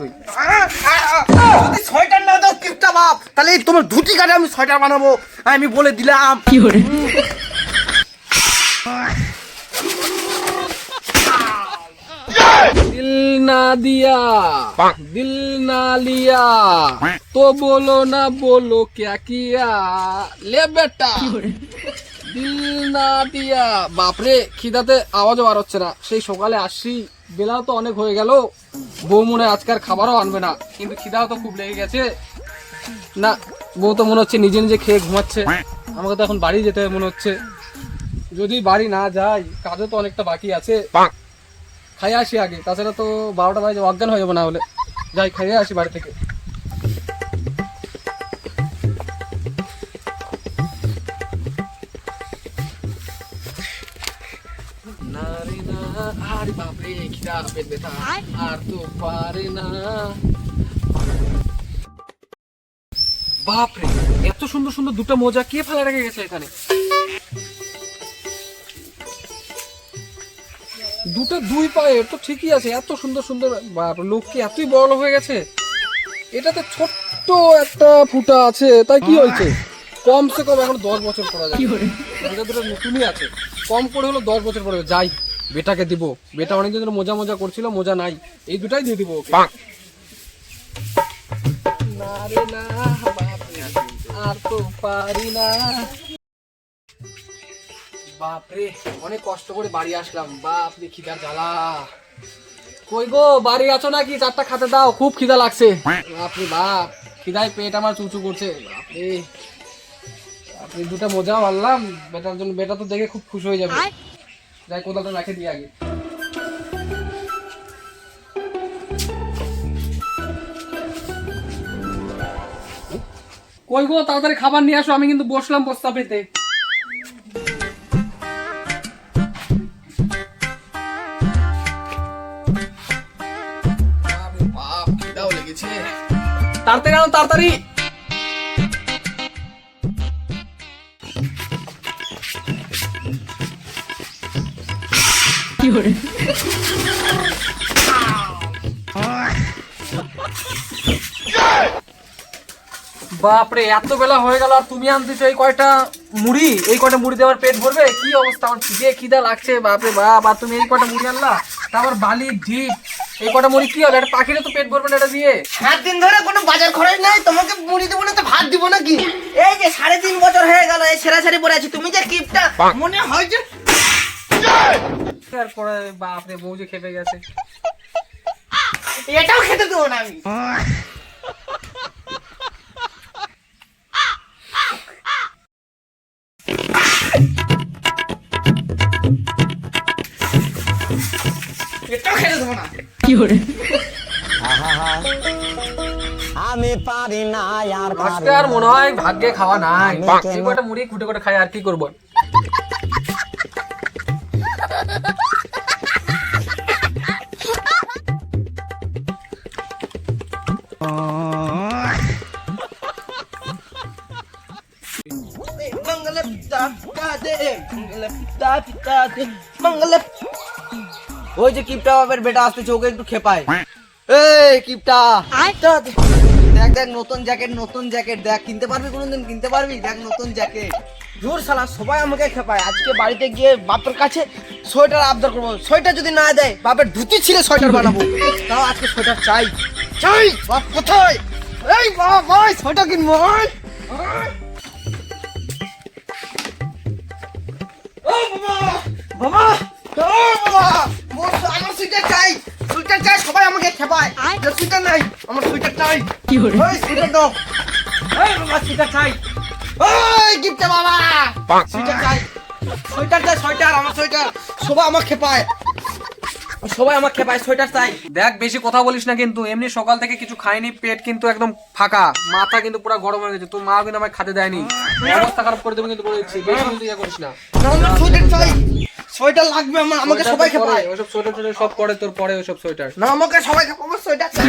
যদি সোয়েটার না দাও কিপটা বাপ, তাহলে তোমার ধুতি কাটে আমি সোয়েটার বানাবো, আমি বলে দিলাম। কি করে दिल ना दिया दिल ना लिया तो बोलो ना बोलो क्या किया ले बेटा দিল না দিয়া। বাপরে খিদাতে আওয়াজও বার হচ্ছে না, সেই সকালে আসছি, বেলাও তো অনেক হয়ে গেল, বউ মনে হয় আজকার খাবারও আনবে না, কিন্তু খিদাও তো খুব লেগে গেছে। না, বউ তো মনে হচ্ছে নিজে নিজে খেয়ে ঘুমাচ্ছে, আমাকে তো এখন বাড়ি যেতে হবে মনে হচ্ছে। যদি বাড়ি না যাই, কাজও তো অনেকটা বাকি আছে, খাইয়ে আসি আগে, তাছাড়া তো 12টা বাজে অজ্ঞান হয়ে যাবো না হলে। যাই খাইয়ে আসি বাড়ি থেকে। আরে বাপরে খিদা পেট ব্যথা আর তো পারে না। বাপরে এত সুন্দর সুন্দর দুটো মোজা কে ফেলে রেখে গেছে এখানে? দুটো দুই পায়ের তো ঠিকই আছে, এত সুন্দর সুন্দর। বাপরে লোক কি এতই বড় হয়ে গেছে? এটাতে ছোট্ট একটা ফুটা আছে, তাই কি হয়েছে? কমসে কম এখন 10 বছর পরা যায়। এটা দুটো নতুনই আছে, কম করে হলো 10 বছর পরে। যাই বেটাকে দিব, বেটা অনেকদিন ধরে মোজা মোজা করছিল, মোজা নাই, এই দুটাই দিয়ে দিব ওকে। না রে না বাপরে আর তো পারি না। বাপরে অনেক কষ্ট করে বাড়ি আসলাম, বাপরে খিদার জ্বালা। কই গো বাড়ি আছো নাকি? চারটা খেতে দাও, খুব খিদা লাগছে। বাপরে বাপ, খিদায় পেট আমার চুচু করছে। বাপরে আপনি দুটো মোজা মারলাম বেটার জন্য, বেটা তো দেখে খুব খুশি হয়ে যাবে। যাই কোদালটা রেখে দিই আগে। কই গো তাড়াতাড়ি খাবার নিয়ে আসো, আমি কিন্তু বসলাম বস্তা পেতে। বাপ খিদাও লেগেছে, তাড়াতাড়ি আনো তাড়াতাড়ি। কি করে বাপরে এত বেলা হয়ে গেল আর তুমি আনতেছো এই কয়টা মুড়ি? এই কয়টা মুড়ি দিয়ে আমার পেট ভরবে? কি অবস্থা, আমার যে খিদা লাগছে বাপরে বাপ। আর তুমি এই কয়টা মুড়ি আনলা, তারপর বালি ঢিপ, এই কয়টা মুড়ি কি হবে? একটা পাখিরে তো পেট ভরবে না এটা দিয়ে। 7 দিন ধরে কোনো বাজার খরচ নাই, তোমাকে মুড়ি দেবো না তো ভাত দিব নাকি? এই যে 3.5 বছর হয়ে গেল এই সেরা সেরি পরে আছি, তুমি যে কিপটা মনে হয় যে। তারপরে বাপরে বউ যে খেপে গেছে। এটাও খেতে দেবো না আমি। এটাও খেতে দেবো না। কি করে আমি পারি না আর আজকে আর মনে হয় ভাগ্যে খাওয়া নাই, এই কয়টা মুড়ি খুঁটে খুঁটে খাই, আর কি করবো। मंगल पिता पिता दे, मंगल पिता पिता दे, मंगल। ওই যে কিপটা বাপের বেটা আসতেছে, ওকে একটু খেপায়। এই কিপটা দেখ দেখ নতুন জ্যাকেট, নতুন জ্যাকেট দেখ, কিনতে পারবি কোনোদিন? কিনতে পারবি? দেখ নতুন জ্যাকেট। জোর শালা সবাই আমাকে খেপায়। আজকে বাড়িতে গিয়ে বাপের কাছে সোয়েটার আবদার করবো, সোয়েটার যদি না দেয় বাপের ধুতি ছিঁড়ে সোয়েটার বানাবো। তাও আজকে সোয়েটার চাই চাই। বাপ কোথায়? এই বাপ ভাই সোয়েটার কিনবো। ও বাবা বাবা, ও বাবা, আমার সুইটার চাই, সুইটার চাই। সবাই আমাকে খেপায়, সুইটার নাই, আমার সুইটার চাই। কি করে ওই সুইটার দাও। এই বাবা সুইটার চাই। ওই গিফট বাবা সুইটার চাই, সুইটার চাই, সোয়েটার, আমার সোয়েটার। সবাই আমাকে খেপায়, সবাই আমাকে খেপায়, সোয়েটার চাই। দেখ বেশি কথা বলিস না কিন্তু, এমনি সকাল থেকে কিছু খাইনি, পেট কিন্তু একদম ফাঁকা, মাথা কিন্তু পুরো গরম হয়ে গেছে। তোর মা কিন্তু আমাকে খেতে দেয়নি, অবস্থা খারাপ করে দেবে কিন্তু বলে দিচ্ছি। বেশি কিন্তু ইয়ে করিস না। আমার সোয়েটার চাই, সোয়েটার লাগবে আমার, আমাকে সবাই খেপায়। ওইসব সোয়েটার সব পরে, তোর পরে ওইসব সোয়েটার। না আমাকে সবাই খেপায়, আমার সোয়েটার চাই।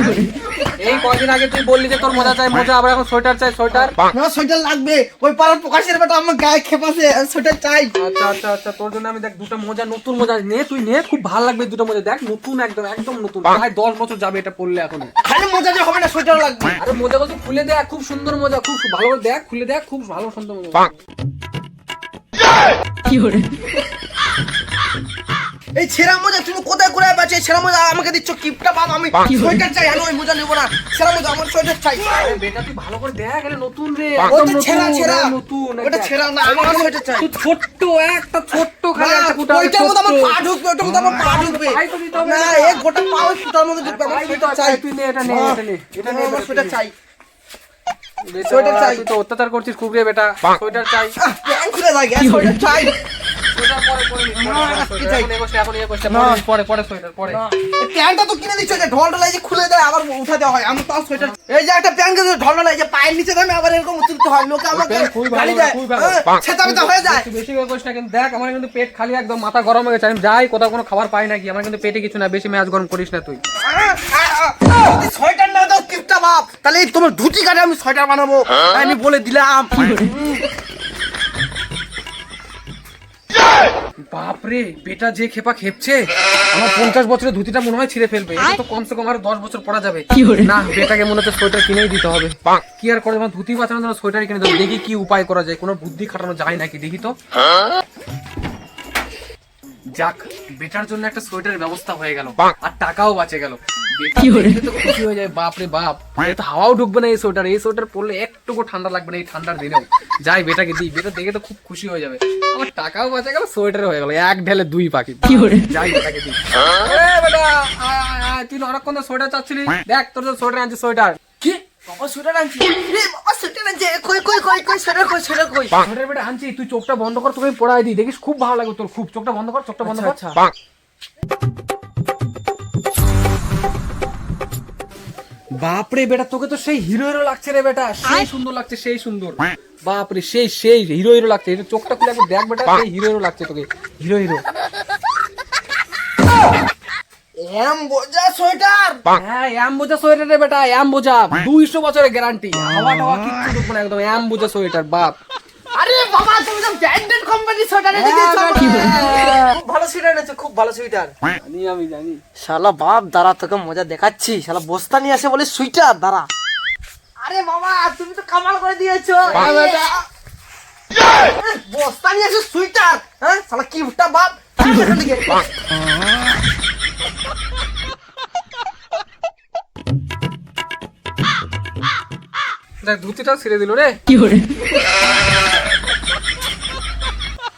এই কয়দিন আগে তুই বললি যে তোর মোজা চাই মোজা, আবার এখন সোয়েটার চাই সোয়েটার। আমার সোয়েটার লাগবে, ওই পাড়ার প্রকাশের বেটা আমার গায়ে খেপাছে, সোয়েটার চাই। আচ্ছা আচ্ছা আচ্ছা, তোর জন্য আমি দেখ দুটো মোজা, নতুন মোজা নে, তুই নে, খুব ভালো লাগবে দুটো মোজা, দেখ নতুন, একদম একদম নতুন, প্রায় 10 বছর যাবে এটা পরলে এখন। খালি মোজা যে হবে না, সোয়েটার লাগবে। আরে মোজাগুলো তুই খুলে দেখ, খুব সুন্দর মোজা, খুব ভালো করে দেখ, খুলে দেখ, খুব ভালো সুন্দর মোজা। এই ছেঁড়া মোজা তুমি কোথায় কোথায় পাচ্ছ? এই ছেঁড়া মোজা আমাকে দিচ্ছ কিপটা বাপ, আমি সোয়েটার চাই। আমি ওই মোজা নেবো না, ছেঁড়া মোজা, আমার সোয়েটার চাই। আরে বেটা তুই ভালো করে দেখ, এটা নতুন রে, ওটা একদম নতুন, ছেঁড়া ছেঁড়া, নতুন, ওটা ছেঁড়া না, আমার সোয়েটার চাই। তুই ছোট্ট একটা ছোট্ট খালি একটা ফুটা, ওইটার মধ্যে আমার পা ঢুকবে, ওইটার মধ্যে আমার পা ঢুকবে পায়ে তো দিতে হবে না, না। এই গোটা পা ওই ফুটার মধ্যে ঢুকবে। আমার সোয়েটার চাই। তুই নে, এটা নে, এটা নে, এটা নে, আমার সোয়েটার চাই। বেটা, সোয়েটার চাই। তুই তো অত্যাচার করছিস খুব রে বেটা, সোয়েটার চাই। প্যান্ট খুলে যায়, সোয়েটার চাই। সোয়েটার পরে পরে নিস, না, কি সোয়েটার চাই? এখন এগোচ্ছে, এখন এগোচ্ছে, না। পরে পরে সোয়েটার পরে। এই প্যান্টটা তো কিনে দিচ্ছ, যে ঢল ঢলাই যে খুলে দেয় আবার উঠা দেওয়া হয়, আমি তাও সোয়েটার। এই যে একটা প্যান্ট কিনে ঢল ঢলাই যে পায়ের নিচে দামে আবার এরকম তুলতে হয়, লোকে আমাকে প্যান্ট খুবই ভালো, গালি দেয়, খুবই ভালো। সেটা আমি তো হয়ে যায়। তুই বেশি করে করিস না কিন্তু, দেখ আমার কিন্তু পেট খালি, একদম মাথা গরম হয়ে গেছে, আমি যাই কোথাও কোনো খাবার পাই নাকি, আমার কিন্তু পেটে কিছু না, বেশি মেজাজ গরম করিস না তুই। যদি সোয়েটার না দাও কিপটা বাপ, তাহলে এই তোমার ধুতি কাটে আমি সোয়েটার বানাবো, আমি বলে দিলাম। বাপরে বেটা যে খেপা খেপছে, আমার 50 বছরের ধুতিটা মনে হয় ছিঁড়ে ফেলবে, এটা তো কমসে কম আরো 10 বছর পরা যাবে না। বেটাকে মনে হচ্ছে সোয়েটার কিনেই দিতে হবে, কি আর করে, আমার ধুতি বাঁচানোর জন্য সোয়েটার কিনে দেবো। দেখি কি উপায় করা যায়, কোনো বুদ্ধি খাটানো যায় নাকি, দেখি তো। যাক, বেটার জন্য একটা সোয়েটারের ব্যবস্থা হয়ে গেল, আর টাকাও বাঁচে গেল। বেটা দেখলে তো খুশি হয়ে যায়, বাপ রে বাপ, এটা হাওয়াও ঢুকবে না এই সোয়েটার, এই সোয়েটার পরলে একটুকু ঠান্ডা লাগবে না এই ঠান্ডার দিনেও। যাই বেটাকে দিই, বেটা দেখে তো খুব খুশি হয়ে যাবে, আমার টাকাও বাঁচে গেল, সোয়েটার হয়ে গেল, এক ঢেলে দুই পাখি। যাই বেটাকে দিই। এ বেটা, আয়, আয়, আয়, তুই অনেকক্ষণ সোয়েটার চাচ্ছিলি, দেখ তোর জন্য সোয়েটার আনছি, সোয়েটার। কি বাবা সোয়েটার আনছি? রে বাবা সোয়েটার আনছে, কই কই কই কই সোয়েটার কই, সোয়েটার কই? সোয়েটার বেটা আনছি, তুই চোখটা বন্ধ কর, তোকে পড়াই দিই, দেখিস খুব ভালো লাগবে তোর, খুব। চোখটা বন্ধ কর, চোখটা বন্ধ কর। আচ্ছা, বাপরে বেটা, তোকে তো সেই হিরো হিরো লাগছে রে বেটা, সেই সুন্দর লাগছে, সেই সুন্দর। বাপরে সেই সেই হিরো হিরো লাগছে, এটা চোখটা খুলে একবার দেখ বেটা, সেই হিরো হিরো লাগছে তোকে, হিরো হিরো। এম বোঝা সোয়েটার। হ্যাঁ, অ্যাম্বোজা সোয়েটার রে বেটা, অ্যাম্বোজা 200 বছরের গ্যারান্টি, হাওয়া টাওয়া কিচ্ছু ঢুকবে না, একদম অ্যাম্বোজা সোয়েটার বাপ। আরে বাবা তুমি তো ব্র্যান্ডেড কোম্পানি সোয়েটার এনে দিয়েছো। খুব ভালো সোয়েটার এনেছো, খুব ভালো সোয়েটার। আমি জানি। শালা বাপ দাঁড়া, তোকে মজা দেখাচ্ছি। শালা বস্তা নিয়ে আসে বলে সুইটার, দাঁড়া। আরে বাবা তুমি তো কামাল করে দিয়েছো। বস্তা নিয়ে আসে সুইটার, হ্যাঁ শালা কিপটা বাপ। দেখ ধুতিটা ছিঁড়ে দিল রে।